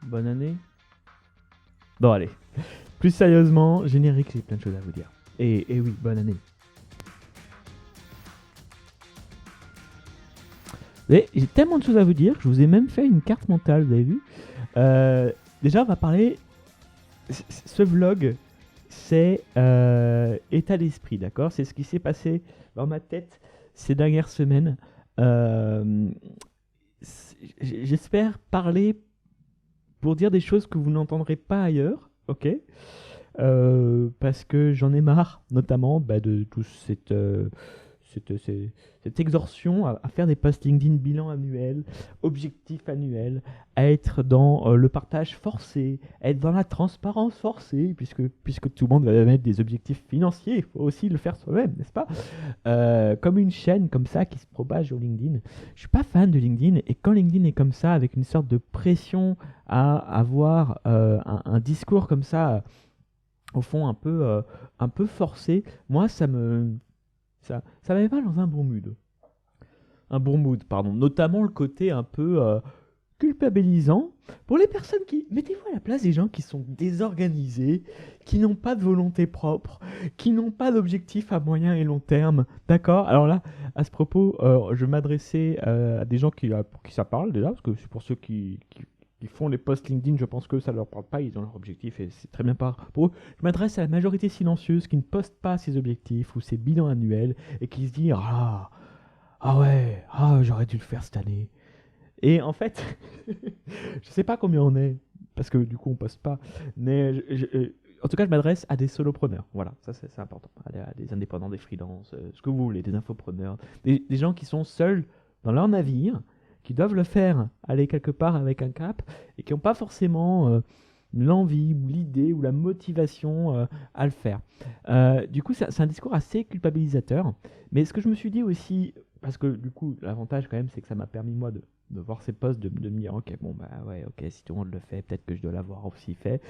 bonne année. Bon, allez. Plus sérieusement, générique, j'ai plein de choses à vous dire. Et oui, bonne année. Et j'ai tellement de choses à vous dire que je vous ai même fait une carte mentale, vous avez vu. Déjà, on va parler. Ce vlog, c'est état d'esprit, d'accord? C'est ce qui s'est passé dans ma tête ces dernières semaines. Euh, J'espère parler pour dire des choses que vous n'entendrez pas ailleurs, ok? Parce que j'en ai marre, notamment de toute cette extorsion à faire des posts LinkedIn bilan annuel, objectifs annuels, à être dans le partage forcé, à être dans la transparence forcée, puisque tout le monde va mettre des objectifs financiers, il faut aussi le faire soi-même, n'est-ce pas? Comme une chaîne comme ça qui se propage sur LinkedIn. Je suis pas fan de LinkedIn, et quand LinkedIn est comme ça, avec une sorte de pression à avoir un discours comme ça, au fond un peu forcé, moi ça m'avait pas dans un bon mood. Un bon mood, pardon. Notamment le côté un peu culpabilisant pour les personnes qui... Mettez-vous à la place des gens qui sont désorganisés, qui n'ont pas de volonté propre, qui n'ont pas d'objectif à moyen et long terme. D'accord? Alors là, à ce propos, je m'adressais à des gens pour qui ça parle déjà, parce que c'est pour ceux qui font les posts LinkedIn, je pense que ça leur parle pas, ils ont leur objectif et c'est très bien pour eux. Je m'adresse à la majorité silencieuse qui ne poste pas ses objectifs ou ses bilans annuels et qui se dit ah ouais, j'aurais dû le faire cette année. Et en fait, je sais pas combien on est, parce que du coup on poste pas, mais en tout cas je m'adresse à des solopreneurs, voilà, ça c'est important, à des indépendants, des freelances, ce que vous voulez, des infopreneurs, des gens qui sont seuls dans leur navire, qui doivent le faire, aller quelque part avec un cap, et qui n'ont pas forcément l'envie ou l'idée ou la motivation à le faire. Du coup c'est un discours assez culpabilisateur, mais ce que je me suis dit aussi, parce que du coup l'avantage quand même c'est que ça m'a permis moi de voir ces posts, de me dire ok bon bah ouais ok si tout le monde le fait peut-être que je dois l'avoir aussi fait.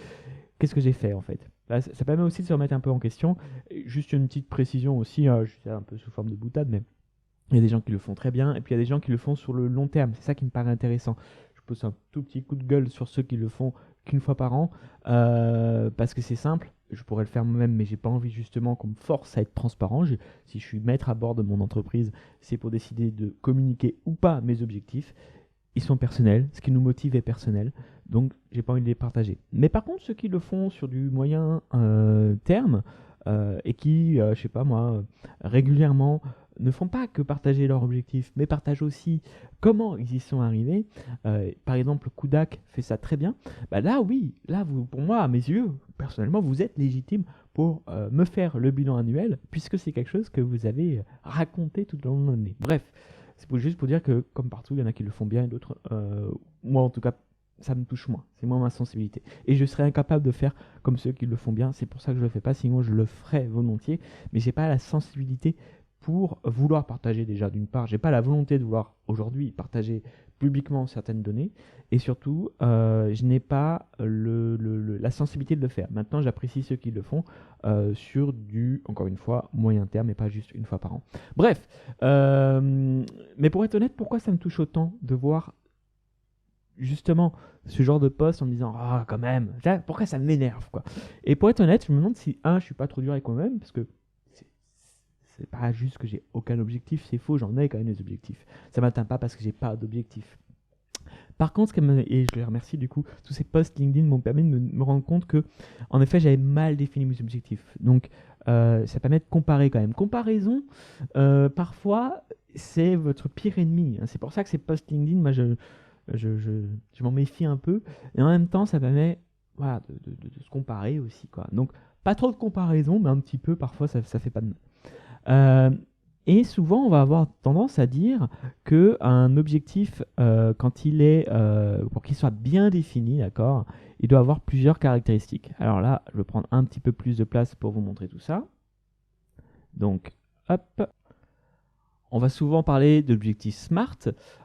Qu'est-ce que j'ai fait en fait? Là, ça permet aussi de se remettre un peu en question. Et juste une petite précision aussi, je sais un peu sous forme de boutade, mais il y a des gens qui le font très bien et puis il y a des gens qui le font sur le long terme. C'est ça qui me paraît intéressant. Je pose un tout petit coup de gueule sur ceux qui le font qu'une fois par an parce que c'est simple. Je pourrais le faire moi-même, mais j'ai pas envie justement qu'on me force à être transparent. Si je suis maître à bord de mon entreprise, c'est pour décider de communiquer ou pas mes objectifs. Ils sont personnels, ce qui nous motive est personnel, donc j'ai pas envie de les partager. Mais par contre, ceux qui le font sur du moyen terme et qui, je sais pas moi, régulièrement ne font pas que partager leurs objectifs, mais partagent aussi comment ils y sont arrivés. Par exemple, Kudak fait ça très bien. Bah là, oui, là, vous, pour moi, à mes yeux, personnellement, vous êtes légitime pour me faire le bilan annuel, puisque c'est quelque chose que vous avez raconté tout au long de l'année. Bref, c'est juste pour dire que, comme partout, il y en a qui le font bien et d'autres, moi en tout cas, ça me touche moins. C'est moins ma sensibilité. Et je serais incapable de faire comme ceux qui le font bien. C'est pour ça que je le fais pas, sinon je le ferais volontiers. Mais j'ai pas la sensibilité pour vouloir partager déjà. D'une part, j'ai pas la volonté de vouloir aujourd'hui partager publiquement certaines données. Et surtout, je n'ai pas la sensibilité de le faire. Maintenant, j'apprécie ceux qui le font sur du, encore une fois, moyen terme et pas juste une fois par an. Bref, mais pour être honnête, pourquoi ça me touche autant de voir justement ce genre de post en me disant ah quand même, pourquoi ça m'énerve quoi. Et pour être honnête, je me demande si je suis pas trop dur avec moi-même parce que c'est c'est pas juste que j'ai aucun objectif, c'est faux, j'en ai quand même des objectifs. Ça m'atteint pas parce que j'ai pas d'objectif. Par contre, et je les remercie du coup, tous ces posts LinkedIn m'ont permis de me rendre compte que, en effet, j'avais mal défini mes objectifs. Donc, ça permet de comparer quand même. Comparaison, parfois, c'est votre pire ennemi, hein. C'est pour ça que ces posts LinkedIn, moi, je m'en méfie un peu. Et en même temps, ça permet voilà, de se comparer aussi, quoi. Donc, pas trop de comparaison, mais un petit peu, parfois, ça fait pas de mal. Euh, et souvent, on va avoir tendance à dire qu'un objectif, quand il est, pour qu'il soit bien défini, d'accord, il doit avoir plusieurs caractéristiques. Alors là, je vais prendre un petit peu plus de place pour vous montrer tout ça. Donc, hop, on va souvent parler d'objectifs SMART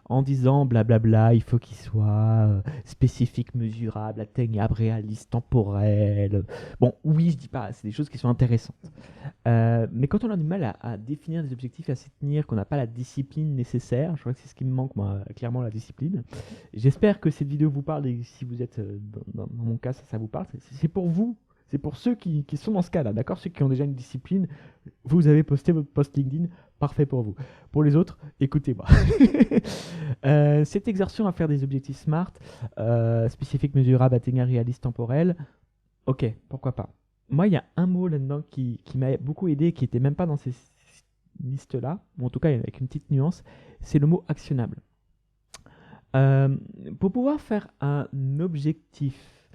en disant blablabla, il faut qu'ils soient spécifiques, mesurables, atteignables, réalistes, temporels. Bon, oui, je dis pas, c'est des choses qui sont intéressantes. Mais quand on a du mal à définir des objectifs et à s'y tenir, qu'on n'a pas la discipline nécessaire, je crois que c'est ce qui me manque, moi, clairement, la discipline. J'espère que cette vidéo vous parle et si vous êtes, dans mon cas, ça vous parle. C'est pour vous, c'est pour ceux qui sont dans ce cas-là, d'accord? Ceux qui ont déjà une discipline, vous avez posté votre post LinkedIn, parfait pour vous. Pour les autres, écoutez-moi. Cette exercice à faire des objectifs SMART, spécifiques, mesurables, atteignables, réalistes, temporels, ok, pourquoi pas. Moi, il y a un mot là-dedans qui m'a beaucoup aidé, qui n'était même pas dans ces listes-là, ou en tout cas avec une petite nuance, c'est le mot actionnable. Euh, pour pouvoir faire un objectif,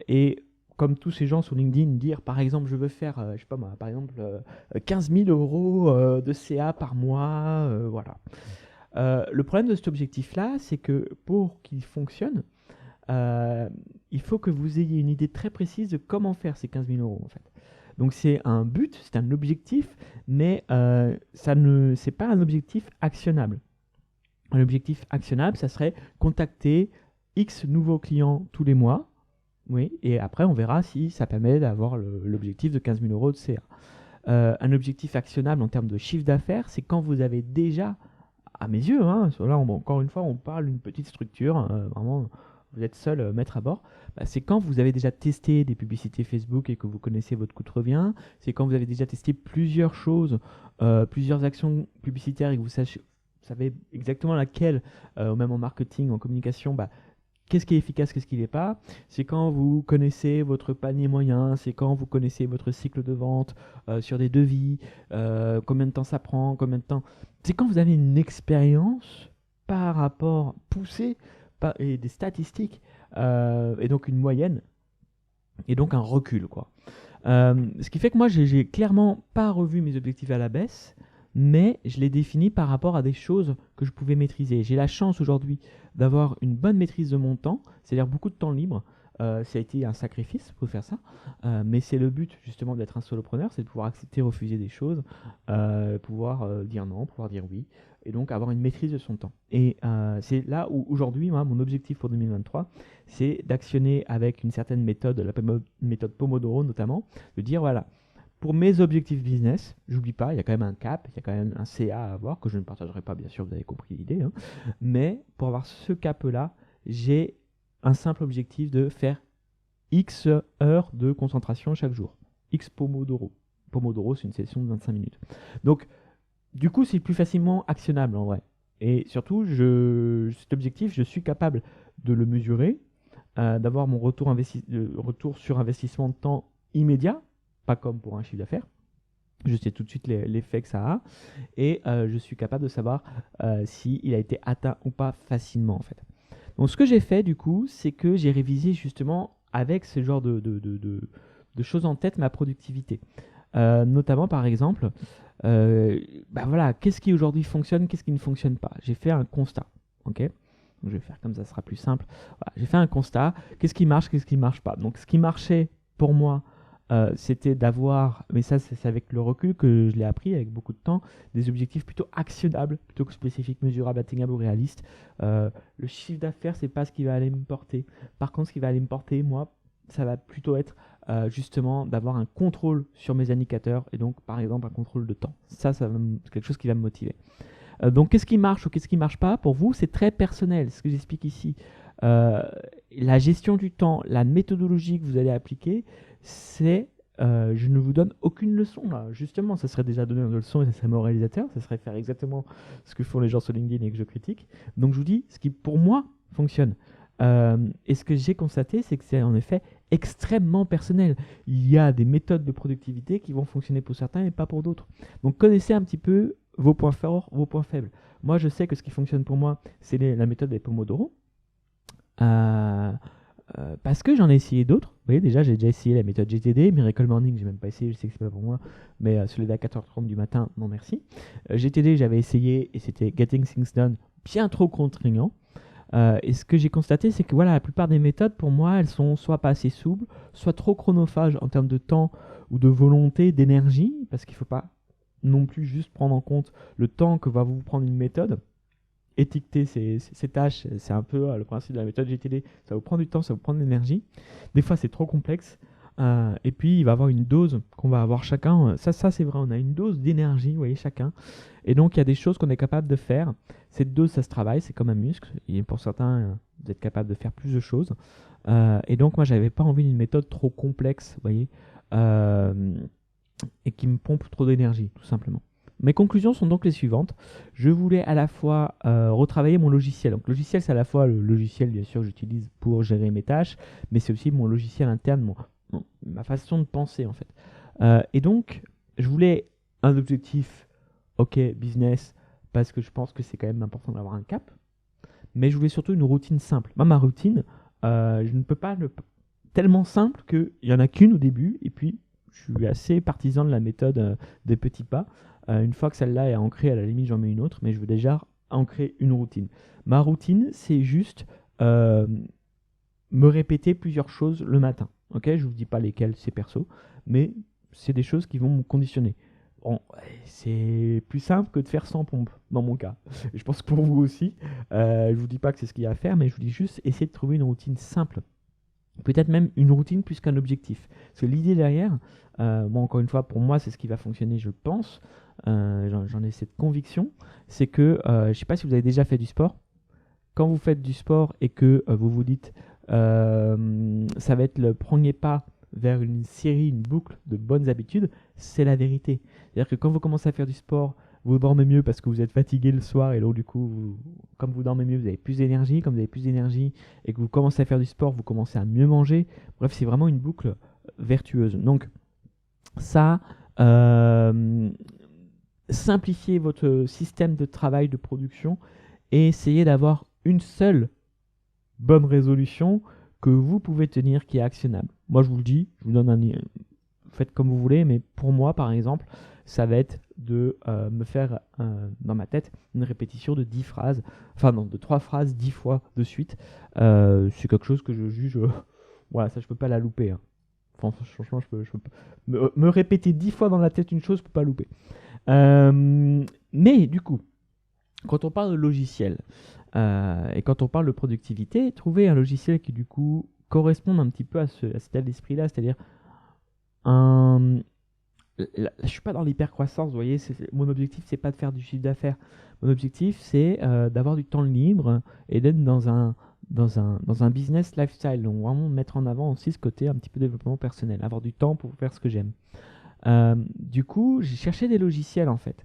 et comme tous ces gens sur LinkedIn, dire par exemple, je veux faire, je sais pas moi, par exemple, 15 000 euros de CA par mois, voilà. Le problème de cet objectif-là, c'est que pour qu'il fonctionne, il faut que vous ayez une idée très précise de comment faire ces 15 000 euros en fait. Donc c'est un but, c'est un objectif, mais c'est pas un objectif actionnable. Un objectif actionnable, ça serait contacter X nouveaux clients tous les mois, oui, et après on verra si ça permet d'avoir l'objectif de 15 000 euros de CA. Un objectif actionnable en termes de chiffre d'affaires, c'est quand vous avez déjà, à mes yeux, hein, là encore une fois on parle d'une petite structure, vraiment vous êtes seul maître à bord, c'est quand vous avez déjà testé des publicités Facebook et que vous connaissez votre coût de revient, c'est quand vous avez déjà testé plusieurs choses, plusieurs actions publicitaires et que vous savez exactement laquelle, même en marketing, en communication, qu'est-ce qui est efficace, qu'est-ce qui n'est pas. C'est quand vous connaissez votre panier moyen, c'est quand vous connaissez votre cycle de vente sur des devis, combien de temps ça prend, combien de temps. C'est quand vous avez une expérience par rapport poussée et des statistiques, et donc une moyenne, et donc un recul, quoi. Ce qui fait que moi, j'ai clairement pas revu mes objectifs à la baisse, mais je les définis par rapport à des choses que je pouvais maîtriser. J'ai la chance aujourd'hui d'avoir une bonne maîtrise de mon temps, c'est-à-dire beaucoup de temps libre. Ça a été un sacrifice pour faire ça, mais c'est le but justement d'être un solopreneur, c'est de pouvoir accepter, refuser des choses, pouvoir dire non, pouvoir dire oui, et donc avoir une maîtrise de son temps. Et c'est là où aujourd'hui, moi, mon objectif pour 2023, c'est d'actionner avec une certaine méthode, la méthode Pomodoro notamment, de dire voilà, pour mes objectifs business, j'oublie pas, il y a quand même un cap, il y a quand même un CA à avoir, que je ne partagerai pas, bien sûr, vous avez compris l'idée, hein. Mais pour avoir ce cap-là, j'ai un simple objectif de faire X heures de concentration chaque jour. X Pomodoro. Pomodoro, c'est une session de 25 minutes. Donc, du coup, c'est plus facilement actionnable en vrai. Et surtout, cet objectif, je suis capable de le mesurer, d'avoir mon retour sur investissement de temps immédiat, pas comme pour un chiffre d'affaires. Je sais tout de suite l'effet que ça a et je suis capable de savoir s'il a été atteint ou pas facilement en fait. Donc ce que j'ai fait du coup, c'est que j'ai révisé justement avec ce genre de choses en tête ma productivité. Notamment par exemple, voilà, qu'est-ce qui aujourd'hui fonctionne, qu'est-ce qui ne fonctionne pas. J'ai fait un constat, ok. Donc, je vais faire comme ça sera plus simple. Voilà, j'ai fait un constat, qu'est-ce qui marche, qu'est-ce qui ne marche pas. Donc ce qui marchait pour moi, c'était d'avoir, mais ça c'est avec le recul que je l'ai appris avec beaucoup de temps, des objectifs plutôt actionnables, plutôt que spécifiques, mesurables, atteignables ou réalistes. Le chiffre d'affaires, c'est pas ce qui va aller me porter. Par contre, ce qui va aller me porter, moi, ça va plutôt être justement d'avoir un contrôle sur mes indicateurs et donc par exemple un contrôle de temps. Ça c'est quelque chose qui va me motiver. Donc qu'est-ce qui marche ou qu'est-ce qui marche pas pour vous, c'est très personnel. Ce que j'explique ici, la gestion du temps, la méthodologie que vous allez appliquer, c'est je ne vous donne aucune leçon là. Justement, ça serait déjà donner une leçon et ça serait moralisateur, ça serait faire exactement ce que font les gens sur LinkedIn et que je critique. Donc je vous dis ce qui pour moi fonctionne. Et ce que j'ai constaté, c'est que c'est en effet extrêmement personnel. Il y a des méthodes de productivité qui vont fonctionner pour certains et pas pour d'autres. Donc connaissez un petit peu vos points forts, vos points faibles. Moi, je sais que ce qui fonctionne pour moi, c'est la méthode des Pomodoro. Parce que j'en ai essayé d'autres. Vous voyez, déjà, j'ai déjà essayé la méthode GTD, Miracle Morning, j'ai même pas essayé, je sais que c'est pas pour moi, mais celui d'à 4h30 du matin, non merci. GTD, j'avais essayé et c'était Getting Things Done, bien trop contraignant. Et ce que j'ai constaté, c'est que voilà, la plupart des méthodes, pour moi, elles sont soit pas assez souples, soit trop chronophages en termes de temps ou de volonté, d'énergie, parce qu'il faut pas non plus juste prendre en compte le temps que va vous prendre une méthode. Étiqueter ces tâches, c'est un peu le principe de la méthode GTD. Ça vous prend du temps, ça vous prend de l'énergie. Des fois, c'est trop complexe. Et puis, il va y avoir une dose qu'on va avoir chacun. Ça c'est vrai, on a une dose d'énergie, vous voyez, chacun. Et donc, il y a des choses qu'on est capable de faire. Cette dose, ça se travaille, c'est comme un muscle. Et pour certains, vous êtes capable de faire plus de choses. Et donc, moi, j'avais pas envie d'une méthode trop complexe, vous voyez, euh, et qui me pompe trop d'énergie, tout simplement. Mes conclusions sont donc les suivantes. Je voulais à la fois retravailler mon logiciel. Donc, logiciel, c'est à la fois le logiciel, bien sûr, que j'utilise pour gérer mes tâches, mais c'est aussi mon logiciel interne, ma façon de penser, en fait. Et donc, je voulais un objectif, ok, business, parce que je pense que c'est quand même important d'avoir un cap, mais je voulais surtout une routine simple. Moi, ma routine, je ne peux pas tellement simple qu'il n'y en a qu'une au début, et puis je suis assez partisan de la méthode des petits pas. Une fois que celle-là est ancrée, à la limite, j'en mets une autre, mais je veux déjà ancrer une routine. Ma routine, c'est juste euh, me répéter plusieurs choses le matin. Ok, je vous dis pas lesquelles, c'est perso, mais c'est des choses qui vont me conditionner. Bon, c'est plus simple que de faire 100 pompes, dans mon cas. Je pense que pour vous aussi. Je vous dis pas que c'est ce qu'il y a à faire, mais je vous dis juste essayer de trouver une routine simple. Peut-être même une routine plus qu'un objectif. Parce que l'idée derrière, bon, encore une fois, pour moi, c'est ce qui va fonctionner, je pense. J'en ai cette conviction. C'est que, je ne sais pas si vous avez déjà fait du sport. Quand vous faites du sport et que vous vous dites, ça va être le premier pas vers une série, une boucle de bonnes habitudes, c'est la vérité. C'est-à-dire que quand vous commencez à faire du sport, vous dormez mieux parce que vous êtes fatigué le soir et donc du coup, comme vous dormez mieux, vous avez plus d'énergie. Comme vous avez plus d'énergie et que vous commencez à faire du sport, vous commencez à mieux manger. Bref, c'est vraiment une boucle vertueuse. Donc ça, simplifiez votre système de travail, de production et essayez d'avoir une seule bonne résolution que vous pouvez tenir qui est actionnable. Moi, je vous le dis, je vous donne faites comme vous voulez, mais pour moi, par exemple, ça va être de me faire dans ma tête une répétition de 10 phrases, enfin non, de 3 phrases 10 fois de suite. C'est quelque chose que je juge, voilà, ça je peux pas la louper, hein. Enfin, franchement, je peux pas. Me répéter 10 fois dans la tête une chose, je peux pas louper. Mais du coup, quand on parle de logiciel et quand on parle de productivité, trouver un logiciel qui du coup corresponde un petit peu à cet état d'esprit-là, c'est-à-dire un... Là, je suis pas dans l'hypercroissance, vous voyez, mon objectif c'est pas de faire du chiffre d'affaires. Mon objectif c'est d'avoir du temps libre et d'être dans un business lifestyle. Donc vraiment mettre en avant aussi ce côté un petit peu développement personnel, avoir du temps pour faire ce que j'aime. Du coup, j'ai cherché des logiciels en fait.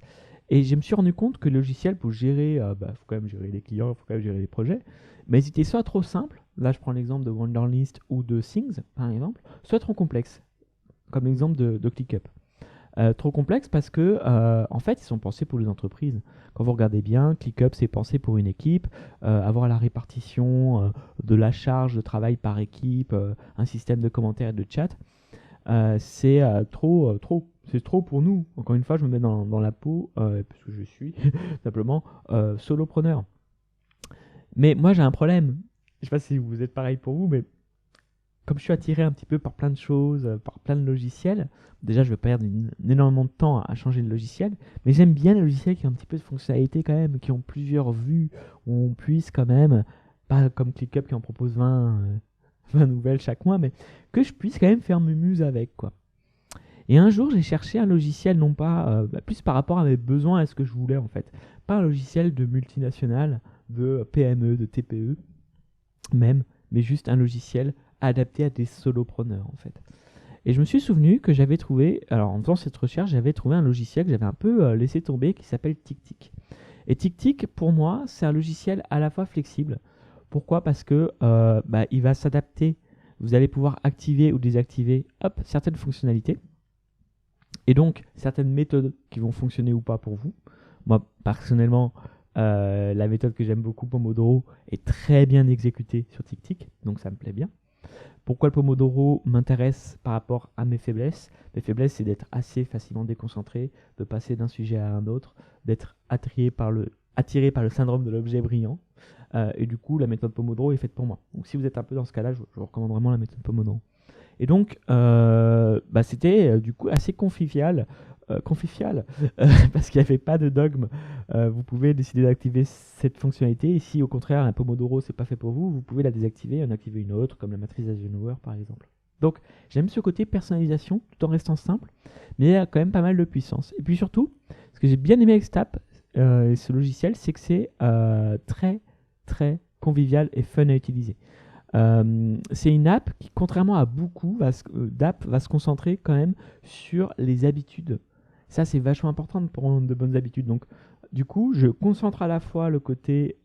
Et je me suis rendu compte que le logiciel pour gérer, faut quand même gérer les clients, il faut quand même gérer les projets, mais ils étaient soit trop simples, là je prends l'exemple de Wunderlist ou de Things par exemple, soit trop complexes, comme l'exemple de ClickUp. Trop complexe parce que en fait ils sont pensés pour les entreprises. Quand vous regardez bien, ClickUp c'est pensé pour une équipe, avoir la répartition de la charge de travail par équipe, un système de commentaires et de chat. C'est c'est trop pour nous. Encore une fois, je me mets dans la peau, parce que je suis simplement solopreneur. Mais moi, j'ai un problème. Je sais pas si vous êtes pareil pour vous, mais comme je suis attiré un petit peu par plein de choses, par plein de logiciels, déjà, je vais perdre énormément de temps à changer de logiciel, mais j'aime bien les logiciels qui ont un petit peu de fonctionnalité quand même, qui ont plusieurs vues, où on puisse quand même, pas comme ClickUp qui en propose 20 nouvelles chaque mois, mais que je puisse quand même faire mes muses avec, quoi. Et un jour, j'ai cherché un logiciel, non pas plus par rapport à mes besoins et à ce que je voulais en fait. Pas un logiciel de multinationale, de PME, de TPE même, mais juste un logiciel adapté à des solopreneurs en fait. Et je me suis souvenu que j'avais trouvé, alors en faisant cette recherche, j'avais trouvé un logiciel que j'avais un peu laissé tomber qui s'appelle TickTick. Et TickTick, pour moi, c'est un logiciel à la fois flexible. Pourquoi? Parce que il va s'adapter. Vous allez pouvoir activer ou désactiver certaines fonctionnalités et donc certaines méthodes qui vont fonctionner ou pas pour vous. Moi, personnellement, la méthode que j'aime beaucoup, Pomodoro, est très bien exécutée sur TickTick, donc ça me plaît bien. Pourquoi le Pomodoro m'intéresse par rapport à mes faiblesses? Mes faiblesses, c'est d'être assez facilement déconcentré, de passer d'un sujet à un autre, d'être attiré par le syndrome de l'objet brillant. Et du coup, la méthode Pomodoro est faite pour moi. Donc si vous êtes un peu dans ce cas-là, je vous recommande vraiment la méthode Pomodoro. Et donc, c'était du coup assez confifial, parce qu'il n'y avait pas de dogme. Vous pouvez décider d'activer cette fonctionnalité. Et si au contraire un Pomodoro c'est pas fait pour vous, vous pouvez la désactiver et en activer une autre, comme la matrice d'Eisenhower par exemple. Donc j'aime ce côté personnalisation tout en restant simple, mais il y a quand même pas mal de puissance. Et puis surtout, ce que j'ai bien aimé avec Snap, ce logiciel, c'est que c'est très très convivial et fun à utiliser. C'est une app qui, contrairement à beaucoup d'apps, va se concentrer quand même sur les habitudes. Ça, c'est vachement important pour prendre de bonnes habitudes. Donc, du coup, je concentre à la fois le côté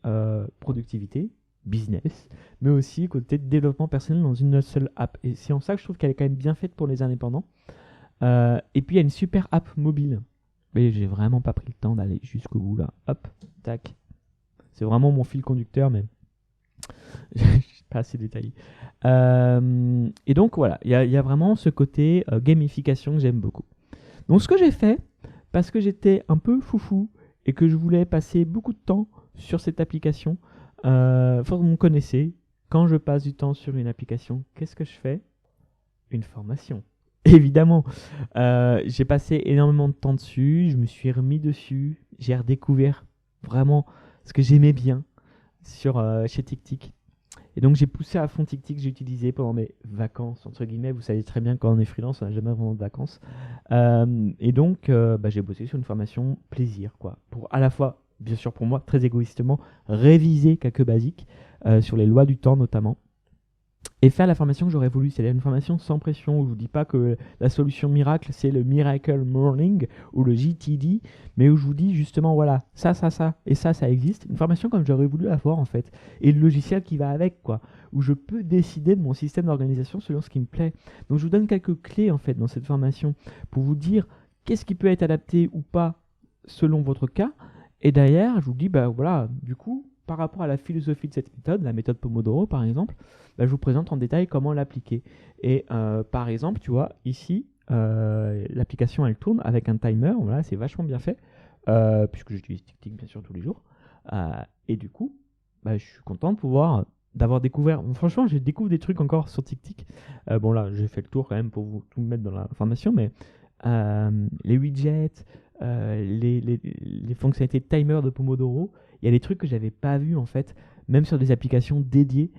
productivité, business, mais aussi le côté développement personnel dans une seule app. Et c'est en ça que je trouve qu'elle est quand même bien faite pour les indépendants. Et puis, il y a une super app mobile. Mais j'ai vraiment pas pris le temps d'aller jusqu'au bout là. Hop, tac. C'est vraiment mon fil conducteur, mais pas assez détaillé. Et donc voilà, il y a vraiment ce côté gamification que j'aime beaucoup. Donc ce que j'ai fait, parce que j'étais un peu foufou et que je voulais passer beaucoup de temps sur cette application, vous me connaissez, quand je passe du temps sur une application, qu'est-ce que je fais? Une formation. Évidemment, j'ai passé énormément de temps dessus, je me suis remis dessus, j'ai redécouvert vraiment ce que j'aimais bien chez TickTick. Et donc j'ai poussé à fond TickTick, j'ai utilisé pendant mes vacances, entre guillemets. Vous savez très bien, quand on est freelance, on n'a jamais vraiment de vacances. Et donc j'ai bossé sur une formation plaisir, quoi. Pour à la fois, bien sûr pour moi, très égoïstement, réviser quelques basiques sur les lois du temps notamment. Et faire la formation que j'aurais voulu, c'est-à-dire une formation sans pression, où je ne vous dis pas que la solution miracle, c'est le Miracle Morning ou le JTD, mais où je vous dis justement, voilà, ça, et ça existe. Une formation comme j'aurais voulu avoir, en fait. Et le logiciel qui va avec, quoi, où je peux décider de mon système d'organisation selon ce qui me plaît. Donc je vous donne quelques clés, en fait, dans cette formation, pour vous dire qu'est-ce qui peut être adapté ou pas selon votre cas. Et derrière, je vous dis, voilà, du coup, par rapport à la philosophie de cette méthode, la méthode Pomodoro par exemple, je vous présente en détail comment l'appliquer. Et par exemple, tu vois, ici, l'application elle tourne avec un timer, voilà, c'est vachement bien fait, puisque j'utilise TickTick bien sûr tous les jours. Et du coup, je suis content de d'avoir découvert. Bon, franchement, je découvre des trucs encore sur TickTick. Bon là, j'ai fait le tour quand même pour vous tout mettre dans l'information, mais les widgets, les fonctionnalités de timer de Pomodoro, il y a des trucs que j'avais pas vus en fait, même sur des applications dédiées,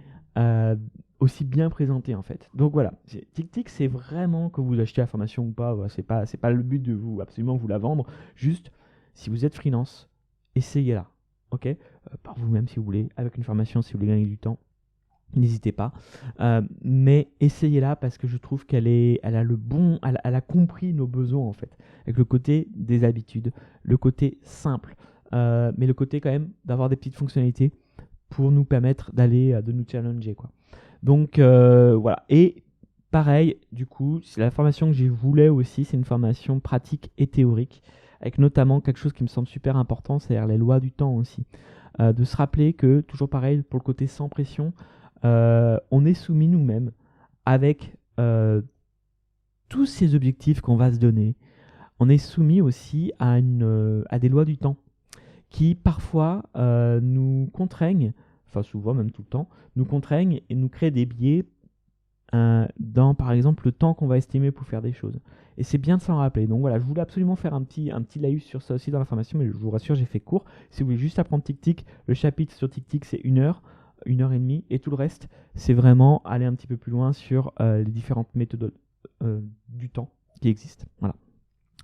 aussi bien présentées en fait. Donc voilà, TickTick, c'est vraiment que vous achetez la formation ou pas, voilà, c'est pas le but de vous absolument vous la vendre. Juste, si vous êtes freelance, essayez-la, ok, par vous-même si vous voulez, avec une formation si vous voulez gagner du temps. N'hésitez pas, mais essayez-la parce que je trouve elle a compris nos besoins en fait, avec le côté des habitudes, le côté simple, mais le côté quand même d'avoir des petites fonctionnalités pour nous permettre de nous challenger quoi. Donc voilà. Et pareil, du coup, c'est la formation que j'ai voulu aussi, c'est une formation pratique et théorique, avec notamment quelque chose qui me semble super important, c'est-à-dire les lois du temps aussi. De se rappeler que, toujours pareil, pour le côté sans pression, on est soumis nous-mêmes avec tous ces objectifs qu'on va se donner. On est soumis aussi à des lois du temps qui parfois nous contraignent, enfin souvent même tout le temps, nous contraignent et nous créent des biais dans par exemple le temps qu'on va estimer pour faire des choses. Et c'est bien de s'en rappeler. Donc voilà, je voulais absolument faire un petit laïus sur ça aussi dans la formation, mais je vous rassure, j'ai fait court. Si vous voulez juste apprendre TickTick, le chapitre sur TickTick c'est 1 heure, 1 heure et demie, et tout le reste, c'est vraiment aller un petit peu plus loin sur les différentes méthodes du temps qui existent. Voilà.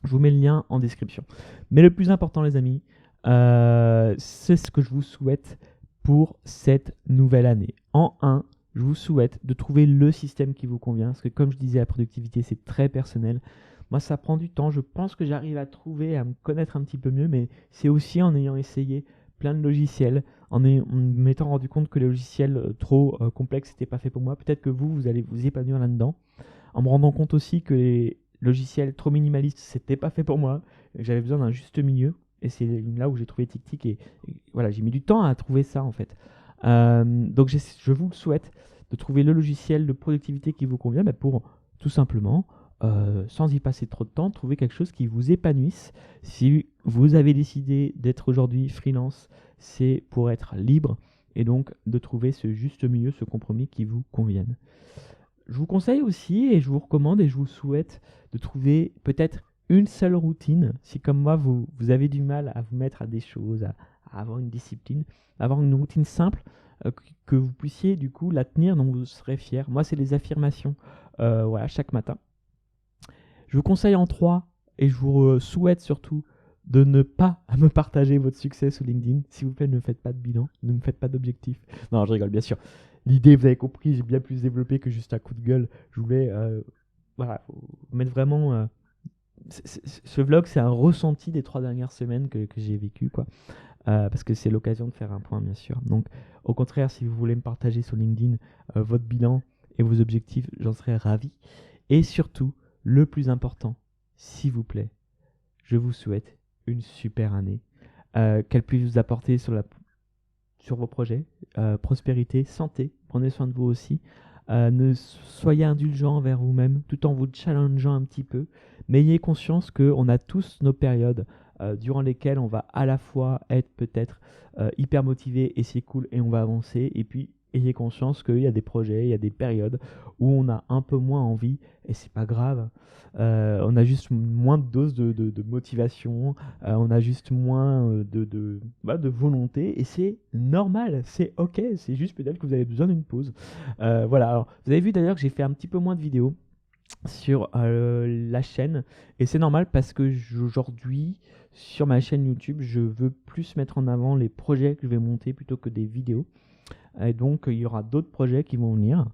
Je vous mets le lien en description. Mais le plus important, les amis, c'est ce que je vous souhaite pour cette nouvelle année. En 1, je vous souhaite de trouver le système qui vous convient, parce que comme je disais, la productivité, c'est très personnel. Moi, ça prend du temps. Je pense que j'arrive à trouver, à me connaître un petit peu mieux, mais c'est aussi en ayant essayé plein de logiciels, en m'étant rendu compte que les logiciels trop complexes n'étaient pas fait pour moi. Peut-être que vous allez vous épanouir là-dedans, en me rendant compte aussi que les logiciels trop minimalistes, c'était pas fait pour moi. J'avais besoin d'un juste milieu. Et c'est là où j'ai trouvé TickTick. Et voilà, j'ai mis du temps à trouver ça en fait. Donc je vous le souhaite de trouver le logiciel de productivité qui vous convient pour tout simplement, sans y passer trop de temps, trouver quelque chose qui vous épanouisse. Si vous avez décidé d'être aujourd'hui freelance, c'est pour être libre et donc de trouver ce juste milieu, ce compromis qui vous convienne. Je vous conseille aussi et je vous recommande et je vous souhaite de trouver peut-être une seule routine. Si comme moi, vous avez du mal à vous mettre à des choses, à avoir une discipline, avoir une routine simple, que vous puissiez du coup la tenir, dont vous serez fier. Moi, c'est les affirmations, voilà, chaque matin. Je vous conseille en 3 et je vous souhaite surtout de ne pas me partager votre succès sur LinkedIn. S'il vous plaît, ne faites pas de bilan, ne me faites pas d'objectif. Non, je rigole, bien sûr. L'idée, vous avez compris, j'ai bien plus développé que juste un coup de gueule. Je voulais voilà, mettre vraiment. Ce vlog, c'est un ressenti des 3 dernières semaines que j'ai vécu, quoi. Parce que c'est l'occasion de faire un point, bien sûr. Donc, au contraire, si vous voulez me partager sur LinkedIn votre bilan et vos objectifs, j'en serais ravi. Et surtout, le plus important, s'il vous plaît, je vous souhaite une super année, qu'elle puisse vous apporter sur vos projets, prospérité, santé, prenez soin de vous aussi. Ne soyez indulgent envers vous-même tout en vous challengeant un petit peu, mais ayez conscience qu'on a tous nos périodes durant lesquelles on va à la fois être peut-être hyper motivé et c'est cool et on va avancer, et puis ayez conscience qu'il y a des projets, il y a des périodes où on a un peu moins envie et c'est pas grave. On a juste moins de doses de motivation, on a juste moins de volonté et c'est normal, c'est ok, c'est juste peut-être que vous avez besoin d'une pause. Voilà, alors vous avez vu d'ailleurs que j'ai fait un petit peu moins de vidéos sur la chaîne et c'est normal parce que aujourd'hui sur ma chaîne YouTube je veux plus mettre en avant les projets que je vais monter plutôt que des vidéos. Et donc, il y aura d'autres projets qui vont venir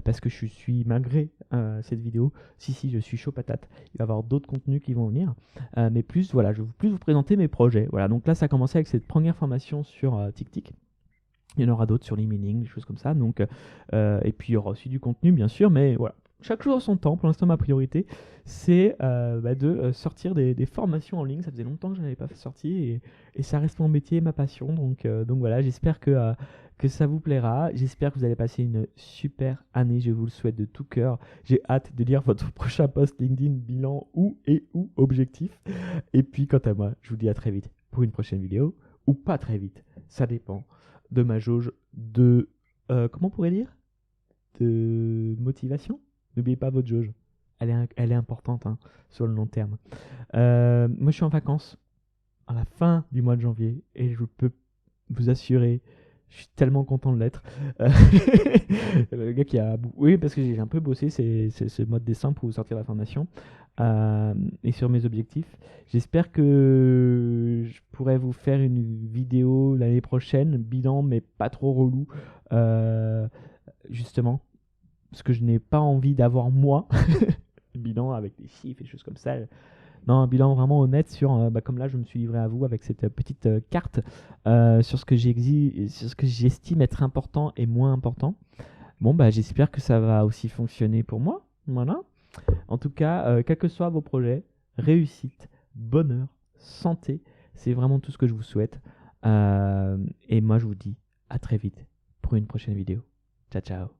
parce que je suis, malgré cette vidéo, si, je suis chaud patate. Il va y avoir d'autres contenus qui vont venir. Mais plus, voilà, je vais plus vous présenter mes projets. Voilà, donc là, ça a commencé avec cette première formation sur TikTok. Il y en aura d'autres sur l'emailing, des choses comme ça. Donc, et puis, il y aura aussi du contenu, bien sûr. Mais voilà, chaque jour à son temps. Pour l'instant, ma priorité, c'est de sortir des formations en ligne. Ça faisait longtemps que je n'avais pas sorti et ça reste mon métier, ma passion. Donc voilà, j'espère que ça vous plaira. J'espère que vous allez passer une super année. Je vous le souhaite de tout cœur. J'ai hâte de lire votre prochain post LinkedIn, bilan ou objectif. Et puis, quant à moi, je vous dis à très vite pour une prochaine vidéo ou pas très vite. Ça dépend de ma jauge de comment on pourrait dire, de motivation. N'oubliez pas votre jauge, elle est importante, hein, sur le long terme. Moi je suis en vacances à la fin du mois de janvier et je peux vous assurer, je suis tellement content de l'être. Le gars qui a oui, parce que j'ai un peu bossé ce mois de décembre pour vous sortir la formation et sur mes objectifs. J'espère que je pourrai vous faire une vidéo l'année prochaine, bilan mais pas trop relou, justement, parce que je n'ai pas envie d'avoir moi bilan avec des chiffres et des choses comme ça. Non, un bilan vraiment honnête sur, comme là je me suis livré à vous avec cette petite carte sur ce que j'estime être important et moins important. Bon, bah j'espère que ça va aussi fonctionner pour moi. Voilà. En tout cas, quels que soient vos projets, réussite, bonheur, santé, c'est vraiment tout ce que je vous souhaite. Et moi je vous dis à très vite pour une prochaine vidéo. Ciao, ciao.